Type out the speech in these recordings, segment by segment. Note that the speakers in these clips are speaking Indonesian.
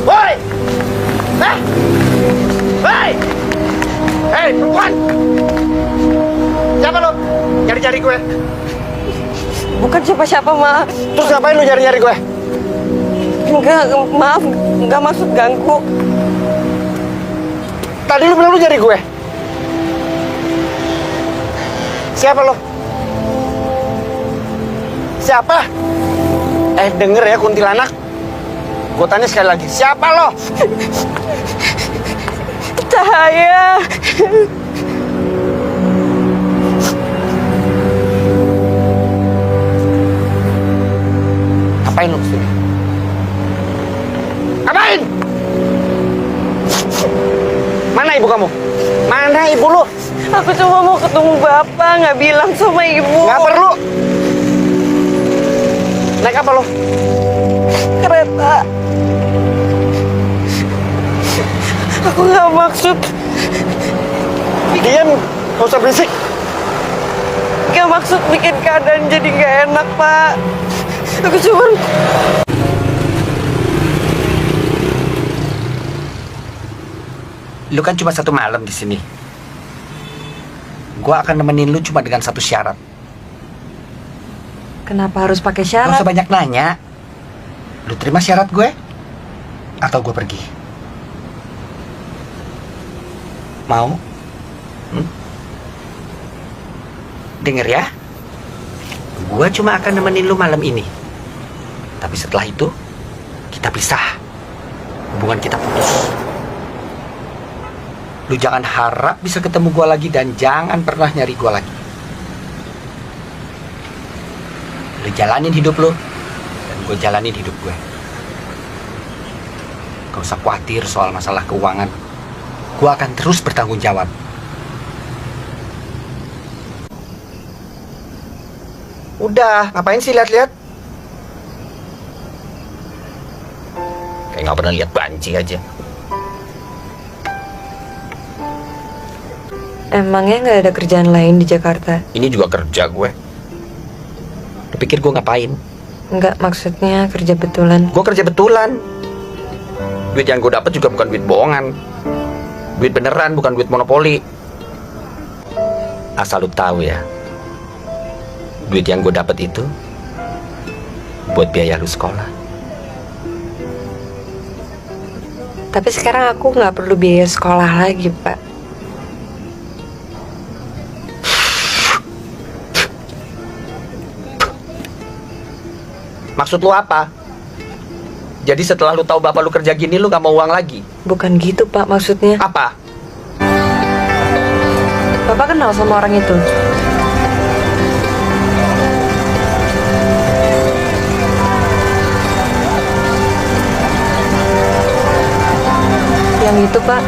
Woi! Eh! Hei! Hei, perempuan! Siapa lo? Cari-cari gue. Bukan siapa-siapa, Ma. Terus ngapain lu nyari-nyari gue? Enggak, maaf. Enggak maksud ganggu. Tadi lu bilang lu nyari gue. Siapa lo? Siapa? Denger ya kuntilanak. Gue tanya sekali lagi, siapa lo? Cahaya. Ngapain lu kesini? Ngapain? Mana ibu kamu? Mana ibu lu? Aku cuma mau ketemu Bapak, nggak bilang sama Ibu. Nggak perlu. Naik apa lo? Kereta. Aku nggak maksud. Diam, nggak usah berisik. Nggak maksud bikin keadaan jadi nggak enak, Pak. Aku cuma... Lu kan cuma satu malam di sini. Gua akan nemenin lu cuma dengan satu syarat. Kenapa harus pakai Gak syarat? usah banyak nanya. Lu terima syarat gue? Atau gue pergi? Mau? Dengar ya. Gue cuma akan nemenin lu malam ini. Tapi setelah itu, kita pisah. Hubungan kita putus. Lu jangan harap bisa ketemu gue lagi dan jangan pernah nyari gue lagi. Lu jalanin hidup lu dan gue jalanin hidup gue. Gak usah khawatir soal masalah keuangan. Gue akan terus bertanggung jawab. Udah, ngapain sih lihat-lihat? Kayak gak pernah lihat banci aja. Emangnya nggak ada kerjaan lain di Jakarta? Ini juga kerja gue. Lu pikir gue ngapain? Nggak, maksudnya kerja betulan. Gue kerja betulan. Duit yang gue dapet juga bukan duit bohongan. Duit beneran, bukan duit monopoli. Asal lu tahu ya, duit yang gue dapet itu buat biaya lu sekolah. Tapi sekarang aku nggak perlu biaya sekolah lagi, Pak. Maksud lu apa? Jadi setelah lu tahu bapak lu kerja gini, lu gak mau uang lagi? Bukan gitu, Pak, maksudnya. Apa? Bapak kenal sama orang itu? Yang itu, Pak.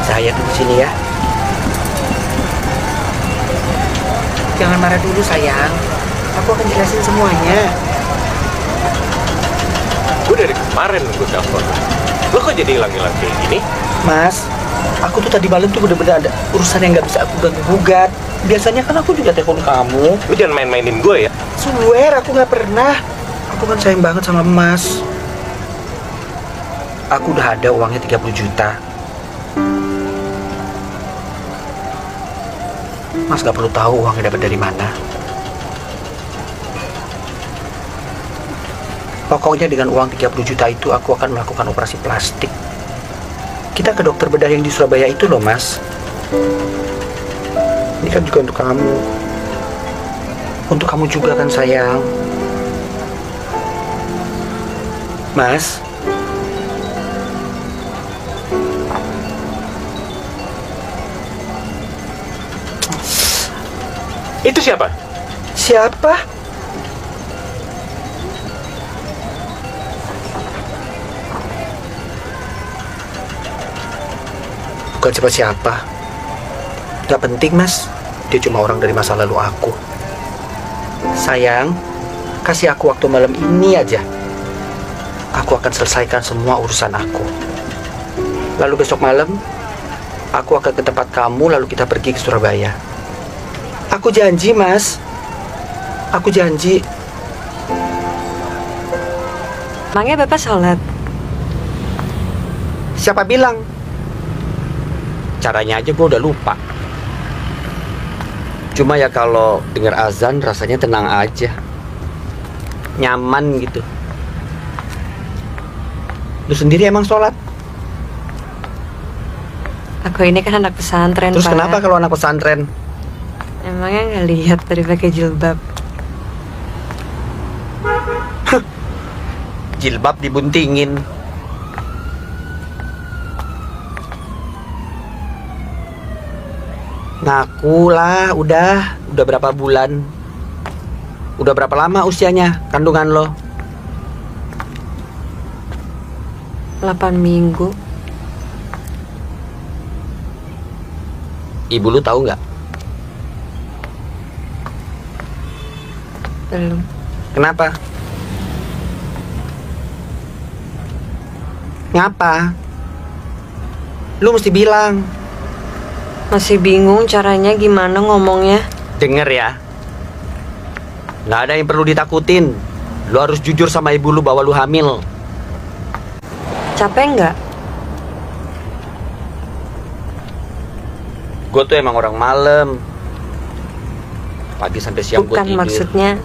Saya tunggu sini ya. Jangan marah dulu sayang. Aku akan jelasin semuanya. Gue dari kemarin nunggu telepon. Lo kok jadi hilang-hilang kayak gini? Mas, aku tuh tadi malam tuh bener-bener ada urusan yang gak bisa aku ganggu-gugat. Biasanya kan aku juga telepon kamu. Lo jangan main-mainin gue ya. Swear aku gak pernah. Aku kan sayang banget sama Mas. Aku udah ada uangnya 30 juta. Mas gak perlu tahu uangnya dapat dari mana. Pokoknya dengan uang 30 juta itu aku akan melakukan operasi plastik. Kita ke dokter bedah yang di Surabaya itu loh, Mas. Ini kan juga untuk kamu. Untuk kamu juga kan, sayang. Mas. Itu siapa? Siapa? Bukan siapa-siapa. Gak penting, Mas. Dia cuma orang dari masa lalu aku. Sayang, kasih aku waktu malam ini aja. Aku akan selesaikan semua urusan aku. Lalu besok malam, Aku akan ke tempat kamu lalu kita pergi ke Surabaya. Aku janji, Mas. Aku janji. Emangnya Bapak sholat? Siapa bilang? Caranya aja gue udah lupa. Cuma ya kalau dengar azan rasanya tenang aja. Nyaman gitu. Lu sendiri emang sholat? Aku ini kan anak pesantren, Terus Pak. kenapa kalau anak pesantren? Emangnya nggak lihat dari pakai jilbab? Jilbab dibuntingin. Ngaku lah, udah berapa bulan? Udah berapa lama usianya kandungan lo? 8 minggu. Ibu lu tahu nggak? Belum. Kenapa? Ngapa? Lu mesti bilang. Masih bingung caranya gimana ngomongnya. Denger ya, nggak ada yang perlu ditakutin. Lu harus jujur sama ibu lu bahwa lu hamil. Capek nggak? Gue tuh emang orang malam. Pagi sampai siang gue Bukan tidur. maksudnya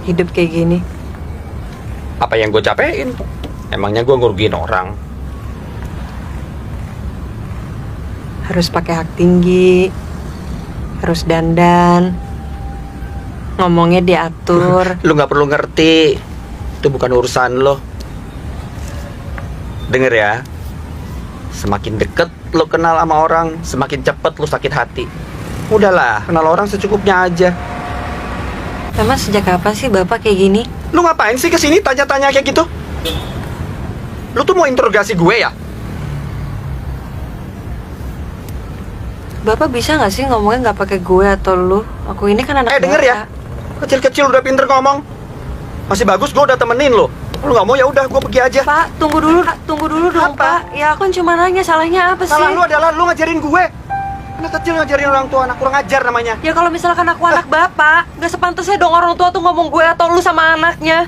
hidup kayak gini. Apa yang gue capein? Emangnya gue ngerugiin orang? Harus pakai hak tinggi, harus dandan, ngomongnya diatur. Lu nggak perlu ngerti. Itu bukan urusan lo. Denger ya, semakin deket lo kenal sama orang, semakin cepet lo sakit hati. Udahlah, kenal orang secukupnya aja. Emang sejak kapan sih Bapak kayak gini? Lu ngapain sih kesini tanya-tanya kayak gitu? Lu tuh mau interogasi gue ya? Bapak bisa nggak sih ngomongnya nggak pakai gue atau lu? Aku ini kan anak Denger ya, Bapak. kecil-kecil udah pinter ngomong. Masih bagus gue udah temenin lo. Lu nggak mau ya udah gue pergi aja. Pak, tunggu dulu dong, Apa? Pak. Ya aku kan cuma nanya, salahnya apa sih? Salah lu adalah lu ngajarin gue. Anak kecil ngajarin orang tua, anak kurang ajar namanya. Ya kalau misalkan aku anak Bapak, nggak sepantasnya dong orang tua tuh ngomong gue atau lu sama anaknya.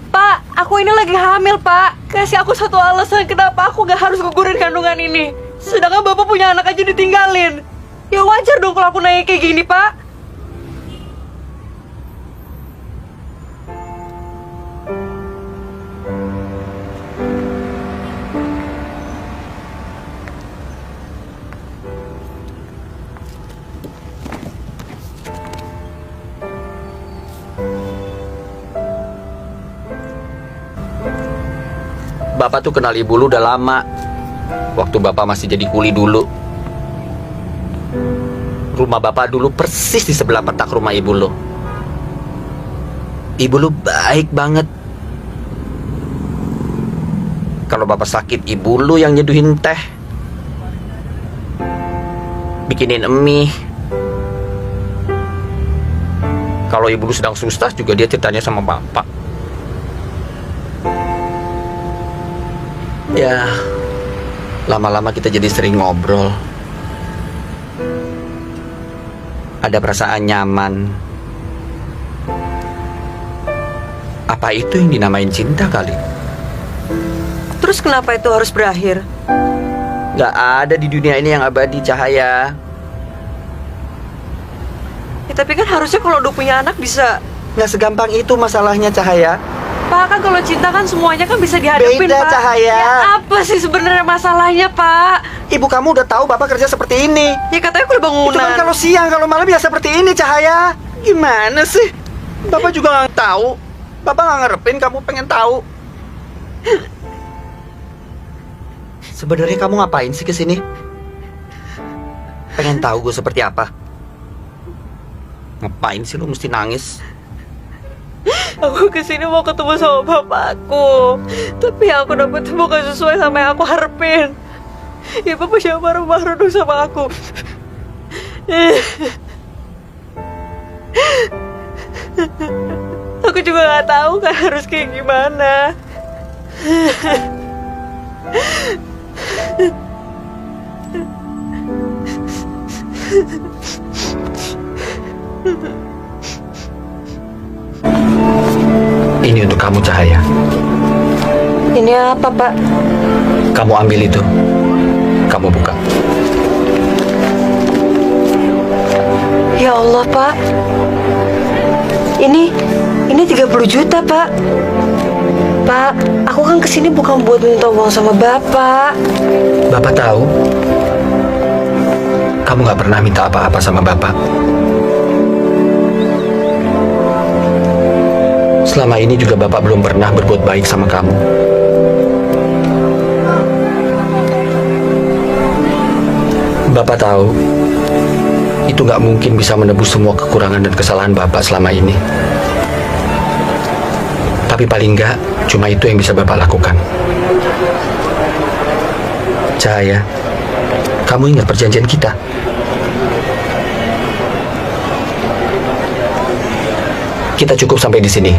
Pak, aku ini lagi hamil, Pak. Kasih aku satu alasan kenapa aku gak harus gugurin kandungan ini. Sedangkan Bapak punya anak aja ditinggalin. Ya wajar dong kalau aku nanya kayak gini, Pak. Bapak tuh kenal ibu lu udah lama. Waktu bapak masih jadi kuli dulu. Rumah bapak dulu persis di sebelah petak rumah ibu lu. Ibu lu baik banget. Kalau bapak sakit, ibu lu yang nyeduhin teh, bikinin mie. Kalau ibu lu sedang susah juga dia ceritanya sama bapak. Ya, lama-lama kita jadi sering ngobrol. Ada perasaan nyaman. Apa itu yang dinamain cinta kali? Terus kenapa itu harus berakhir? Gak ada di dunia ini yang abadi, Cahaya. Ya, tapi kan harusnya kalau udah punya anak bisa. Gak segampang itu masalahnya, Cahaya. Pak, kan kalau cinta kan semuanya kan bisa dihadapin, Beda, Pak. Cahaya. Ya apa sih sebenarnya masalahnya, Pak? Ibu kamu udah tahu bapak kerja seperti ini. Ya katanya kuliah bangunan. Itu kan kalau siang, kalau malam ya seperti ini, Cahaya. Gimana sih? Bapak juga gak tahu. Bapak gak ngarepin kamu pengen tahu. Sebenarnya kamu ngapain sih kesini? Pengen tahu gue seperti apa? Ngapain sih lu mesti nangis? Aku kesini mau ketemu sama bapakku, tapi yang aku dapet bukan sesuai sama yang aku harapin. Ya bapak jangan marah-marah dong sama aku. Aku juga gak tahu kan harus kayak gimana. Ini untuk kamu, Cahaya. Ini apa, Pak? Kamu ambil itu. Kamu buka. Ya Allah, Pak. Ini 30 juta, Pak. Pak, aku kan kesini bukan buat minta uang sama Bapak. Bapak tahu, kamu nggak pernah minta apa-apa sama Bapak. Selama ini juga Bapak belum pernah berbuat baik sama kamu. Bapak tahu, itu nggak mungkin bisa menebus semua kekurangan dan kesalahan Bapak selama ini. Tapi paling nggak, cuma itu yang bisa Bapak lakukan. Cahaya, kamu ingat perjanjian kita? Kita cukup sampai di sini.